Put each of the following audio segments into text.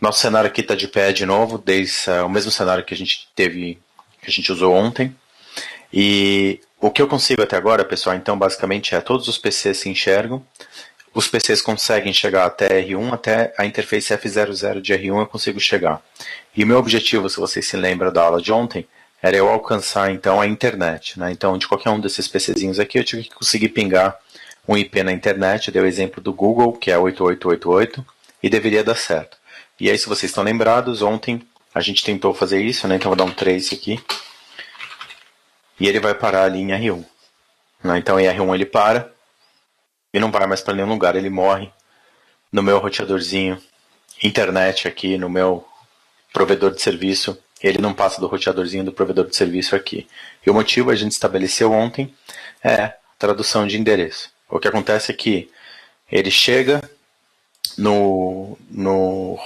Nosso cenário aqui está de pé de novo, desde o mesmo cenário que a gente teve, que a gente usou ontem. E o que eu consigo até agora, pessoal, então basicamente é todos os PCs se enxergam. Os PCs conseguem chegar até R1, até a interface F00 de R1 eu consigo chegar. E o meu objetivo, se vocês se lembram da aula de ontem, era eu alcançar então a internet. Né? Então, de qualquer um desses PCzinhos aqui, eu tive que conseguir pingar um IP na internet. Dei o exemplo do Google, que é 8888, e deveria dar certo. E aí, se vocês estão lembrados, ontem a gente tentou fazer isso, né? Então vou dar um trace aqui. E ele vai parar ali em R1. Né? Então em R1 ele para e não vai mais para nenhum lugar. Ele morre no meu roteadorzinho internet aqui, no meu provedor de serviço. Ele não passa do roteadorzinho do provedor de serviço aqui. E o motivo a gente estabeleceu ontem é tradução de endereço. O que acontece é que ele chega no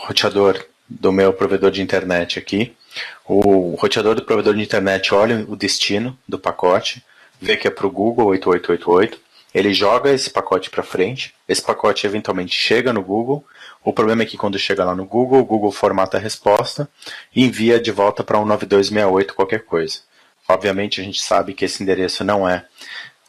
roteador do meu provedor de internet aqui. O roteador do provedor de internet olha o destino do pacote, vê que é para o Google 8888, ele joga esse pacote para frente, esse pacote eventualmente chega no Google. O problema é que quando chega lá no Google, o Google formata a resposta e envia de volta para 19268 qualquer coisa. Obviamente a gente sabe que esse endereço não é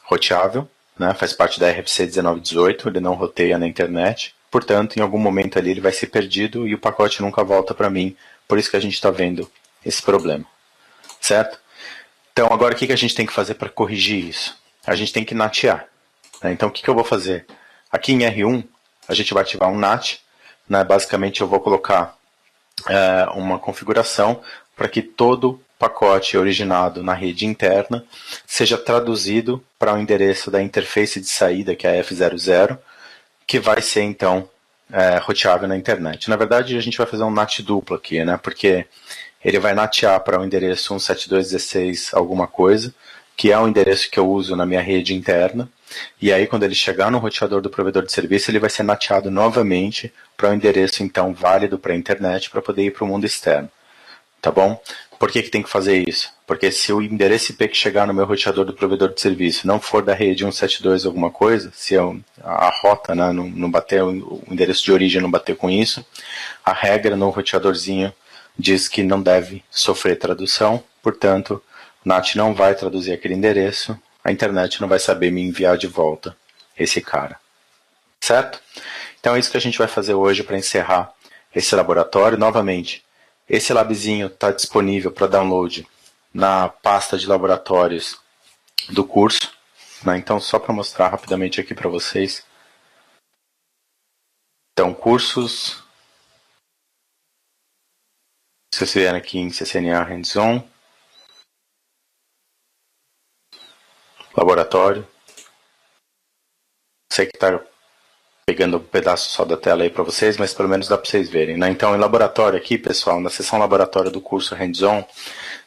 roteável, né? Faz parte da RFC 1918, ele não roteia na internet. Portanto, em algum momento ali ele vai ser perdido e o pacote nunca volta para mim. Por isso que a gente está vendo esse problema, certo? Então, agora o que a gente tem que fazer para corrigir isso? A gente tem que natear. Né? Então, o que eu vou fazer? Aqui em R1, a gente vai ativar um NAT. Né? Basicamente, eu vou colocar uma configuração para que todo pacote originado na rede interna seja traduzido para o endereço da interface de saída, que é a F00, que vai ser, então, roteável na internet. Na verdade, a gente vai fazer um NAT duplo aqui, né? Porque ele vai natear para o endereço 172.16 alguma coisa, que é o endereço que eu uso na minha rede interna. E aí, quando ele chegar no roteador do provedor de serviço, ele vai ser nateado novamente para o endereço, então, válido para a internet, para poder ir para o mundo externo. Tá bom? Por que tem que fazer isso? Porque se o endereço IP que chegar no meu roteador do provedor de serviço não for da rede 172 alguma coisa, se a rota, né, não bater, o endereço de origem não bater com isso, a regra no roteadorzinho diz que não deve sofrer tradução, portanto, o NAT não vai traduzir aquele endereço, a internet não vai saber me enviar de volta esse cara. Certo? Então é isso que a gente vai fazer hoje para encerrar esse laboratório. Novamente, esse labzinho está disponível para download na pasta de laboratórios do curso. Né? Então, só para mostrar rapidamente aqui para vocês. Então, cursos. Se vocês vierem aqui em CCNA Hands-On. Laboratório. Sei que está pegando um pedaço só da tela aí para vocês, mas pelo menos dá para vocês verem. Né? Então, em laboratório aqui, pessoal, na seção laboratório do curso Hands-On,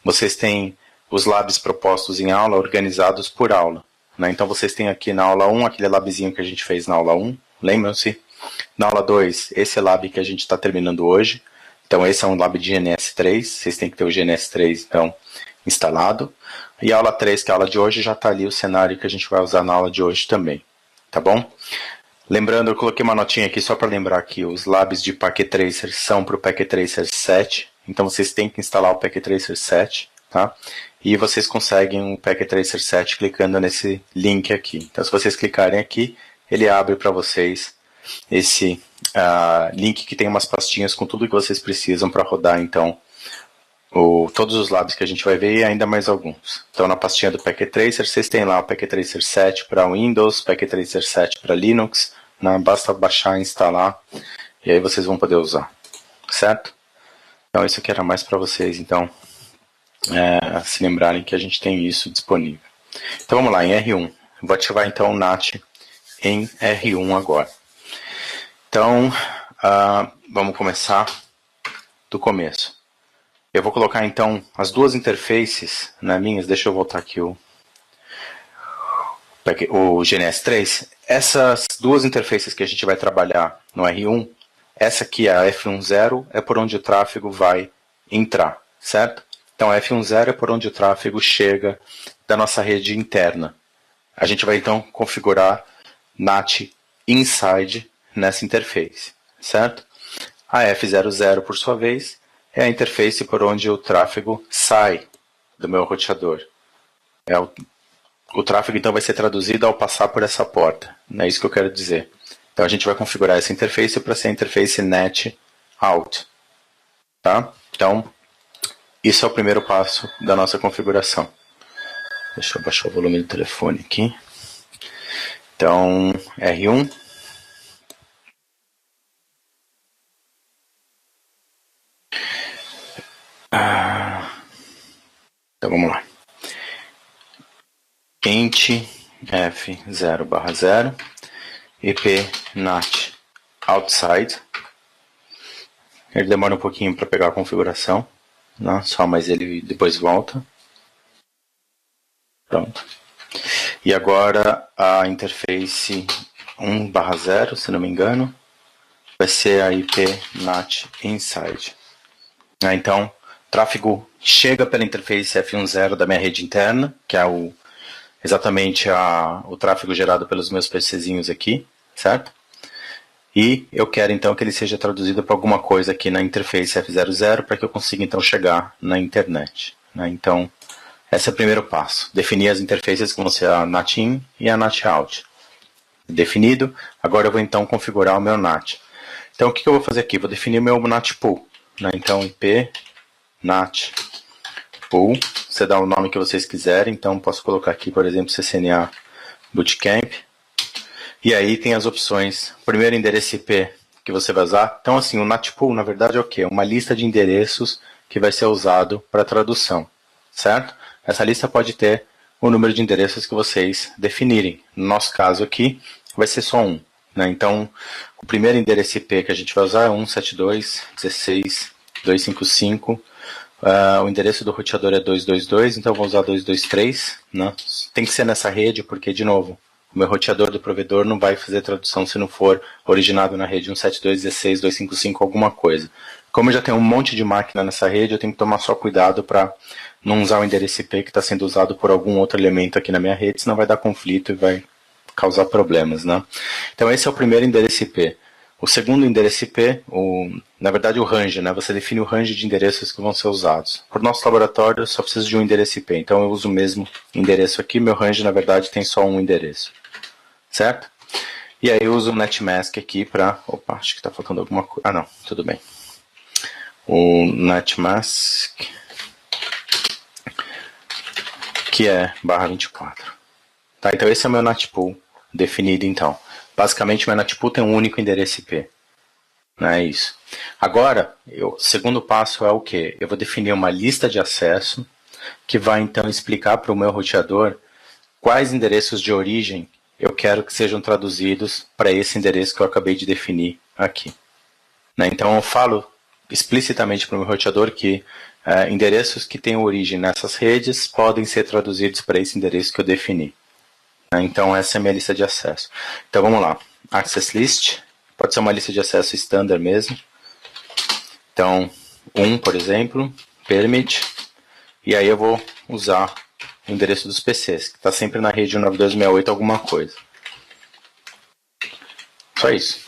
vocês têm os labs propostos em aula organizados por aula. Né? Então, vocês têm aqui na aula 1, aquele labzinho que a gente fez na aula 1, lembram-se? Na aula 2, esse lab que a gente está terminando hoje. Então, esse é um lab de GNS3, vocês têm que ter o GNS3, então, instalado. E a aula 3, que é a aula de hoje, já está ali o cenário que a gente vai usar na aula de hoje também. Tá bom? Lembrando, eu coloquei uma notinha aqui só para lembrar que os labs de Packet Tracer são para o Packet Tracer 7. Então vocês têm que instalar o Packet Tracer 7, tá? E vocês conseguem o Packet Tracer 7 clicando nesse link aqui. Então se vocês clicarem aqui, ele abre para vocês esse link que tem umas pastinhas com tudo que vocês precisam para rodar, então, todos os labs que a gente vai ver e ainda mais alguns. Então, na pastinha do Packet Tracer, vocês têm lá o Packet Tracer 7 para Windows, Packet Tracer 7 para Linux, né? Basta baixar e instalar, e aí vocês vão poder usar, certo? Então, isso aqui era mais para vocês, então, se lembrarem que a gente tem isso disponível. Então, vamos lá, em R1. Vou ativar, então, o NAT em R1 agora. Então, vamos começar do começo. Eu vou colocar, então, as duas interfaces, né, minhas. Deixa eu voltar aqui o GNS3. Essas duas interfaces que a gente vai trabalhar no R1, essa aqui, a F10, é por onde o tráfego vai entrar, certo? Então, a F10 é por onde o tráfego chega da nossa rede interna. A gente vai, então, configurar NAT inside nessa interface, certo? A F00, por sua vez, é a interface por onde o tráfego sai do meu roteador. O tráfego, então, vai ser traduzido ao passar por essa porta. É isso que eu quero dizer. Então, a gente vai configurar essa interface para ser a interface NAT out. Tá? Então, isso é o primeiro passo da nossa configuração. Deixa eu baixar o volume do telefone aqui. Então, R1. Então, vamos lá. Int F0/0 IP NAT outside. Ele demora um pouquinho para pegar a configuração, né? Só, mas ele depois volta. Pronto. E agora a interface 1/0, se não me engano, vai ser a IP NAT inside. Então, o tráfego chega pela interface F10 da minha rede interna, que é exatamente o tráfego gerado pelos meus PCzinhos aqui, certo? E eu quero então que ele seja traduzido para alguma coisa aqui na interface F00 para que eu consiga então chegar na internet. Né? Então, esse é o primeiro passo. Definir as interfaces que vão ser a NAT-IN e a NAT-OUT. Definido, agora eu vou então configurar o meu NAT. Então, o que eu vou fazer aqui? Vou definir o meu NAT pool. Né? Então, IP NAT pool. Você dá o nome que vocês quiserem. Então, posso colocar aqui, por exemplo, CCNA Bootcamp. E aí tem as opções. Primeiro endereço IP que você vai usar. Então, assim, o NAT pool, na verdade, é o quê? Uma lista de endereços que vai ser usado para tradução. Certo? Essa lista pode ter o número de endereços que vocês definirem. No nosso caso aqui, vai ser só um. Né? Então, o primeiro endereço IP que a gente vai usar é 172.16.255. O endereço do roteador é 222, então eu vou usar 223. Né? Tem que ser nessa rede, porque, de novo, o meu roteador do provedor não vai fazer tradução se não for originado na rede 172.16.255 alguma coisa. Como eu já tenho um monte de máquina nessa rede, eu tenho que tomar só cuidado para não usar o endereço IP que está sendo usado por algum outro elemento aqui na minha rede, senão vai dar conflito e vai causar problemas. Né? Então esse é o primeiro endereço IP. O segundo endereço IP, na verdade o range, né? Você define o range de endereços que vão ser usados. Para o nosso laboratório eu só preciso de um endereço IP, então eu uso o mesmo endereço aqui, meu range na verdade tem só um endereço. Certo? E aí eu uso o netmask aqui para... Opa, acho que está faltando alguma coisa. Ah não, tudo bem. O netmask, que é /24. Tá, então esse é o meu NATPool definido então. Basicamente, meu NATPool tem um único endereço IP. Não é isso. Agora, o segundo passo é o quê? Eu vou definir uma lista de acesso que vai então explicar para o meu roteador quais endereços de origem eu quero que sejam traduzidos para esse endereço que eu acabei de definir aqui. Né? Então, eu falo explicitamente para o meu roteador que endereços que têm origem nessas redes podem ser traduzidos para esse endereço que eu defini. Então, essa é a minha lista de acesso. Então, vamos lá. Access List. Pode ser uma lista de acesso standard mesmo. Então, por exemplo, permit. E aí eu vou usar o endereço dos PCs, que está sempre na rede 192.168 alguma coisa. Só isso.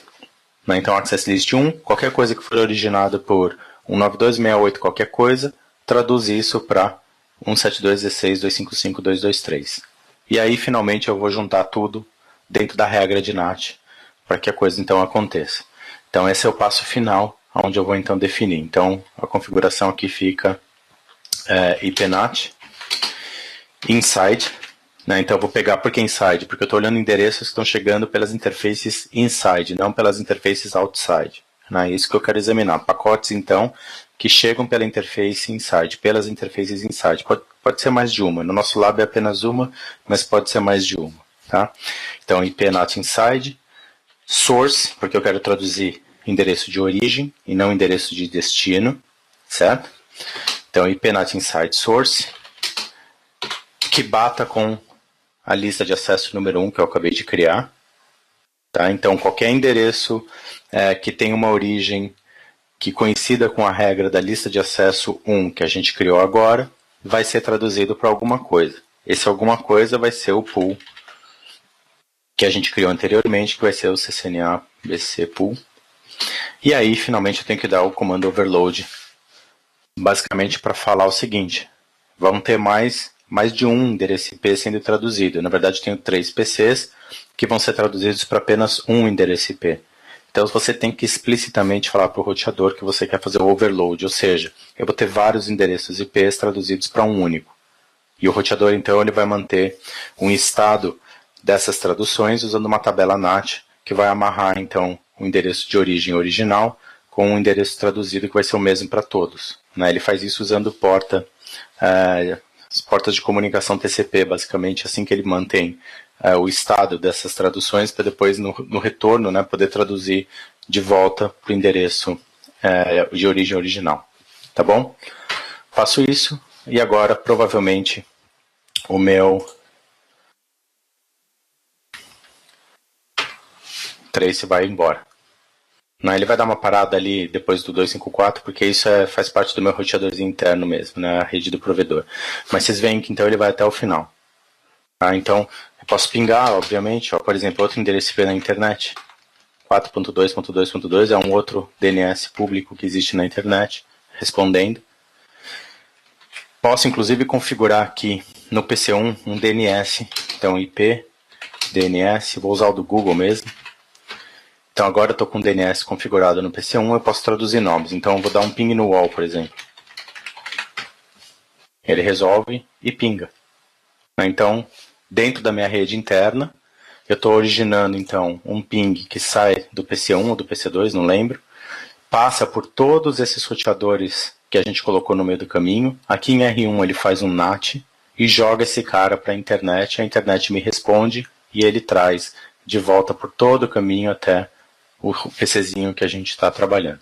Então, Access List 1, qualquer coisa que for originada por 192.168 qualquer coisa, traduz isso para 172.16.255.223. E aí, finalmente, eu vou juntar tudo dentro da regra de NAT para que a coisa, então, aconteça. Então, esse é o passo final, onde eu vou, então, definir. Então, a configuração aqui fica IPNAT inside. Né? Então, eu vou pegar por que inside? Porque eu estou olhando endereços que estão chegando pelas interfaces inside, não pelas interfaces outside. Né? É isso que eu quero examinar. Pacotes, então, que chegam pela interface inside, pelas interfaces inside. Pode ser mais de uma. No nosso lab é apenas uma, mas pode ser mais de uma. Tá? Então, IPNAT inside. Source, porque eu quero traduzir endereço de origem e não endereço de destino. Certo? Então, IPNAT inside source, que bata com a lista de acesso número 1 que eu acabei de criar. Tá? Então, qualquer endereço que tenha uma origem que coincida com a regra da lista de acesso 1 que a gente criou agora, vai ser traduzido para alguma coisa. Esse alguma coisa vai ser o pool que a gente criou anteriormente, que vai ser o CCNA BC pool. E aí, finalmente, eu tenho que dar o comando overload, basicamente para falar o seguinte: vão ter mais de um endereço IP sendo traduzido. Na verdade, tenho 3 PCs que vão ser traduzidos para apenas um endereço IP. Então, você tem que explicitamente falar para o roteador que você quer fazer o overload, ou seja, eu vou ter vários endereços IPs traduzidos para um único. E o roteador, então, ele vai manter um estado dessas traduções usando uma tabela NAT que vai amarrar, então, o endereço de origem original com o endereço traduzido que vai ser o mesmo para todos. Né? Ele faz isso usando as portas de comunicação TCP, basicamente, assim que ele mantém o estado dessas traduções para depois, no retorno, né, poder traduzir de volta para o endereço de origem original. Tá bom? Faço isso e agora, provavelmente, o meu trace vai embora. Não, ele vai dar uma parada ali depois do 254, porque isso faz parte do meu roteadorzinho interno mesmo, né, a rede do provedor. Mas vocês veem que então ele vai até o final. Tá? Então, eu posso pingar, obviamente, ó, por exemplo, outro endereço IP na internet. 4.2.2.2 é um outro DNS público que existe na internet, respondendo. Posso, inclusive, configurar aqui no PC1 um DNS. Então, IP, DNS, vou usar o do Google mesmo. Então, agora eu estou com o DNS configurado no PC1, eu posso traduzir nomes. Então, eu vou dar um ping no wall, por exemplo. Ele resolve e pinga. Então, dentro da minha rede interna, eu estou originando, então, um ping que sai do PC1 ou do PC2, não lembro, passa por todos esses roteadores que a gente colocou no meio do caminho. Aqui em R1 ele faz um NAT e joga esse cara para a internet me responde e ele traz de volta por todo o caminho até o PCzinho que a gente está trabalhando.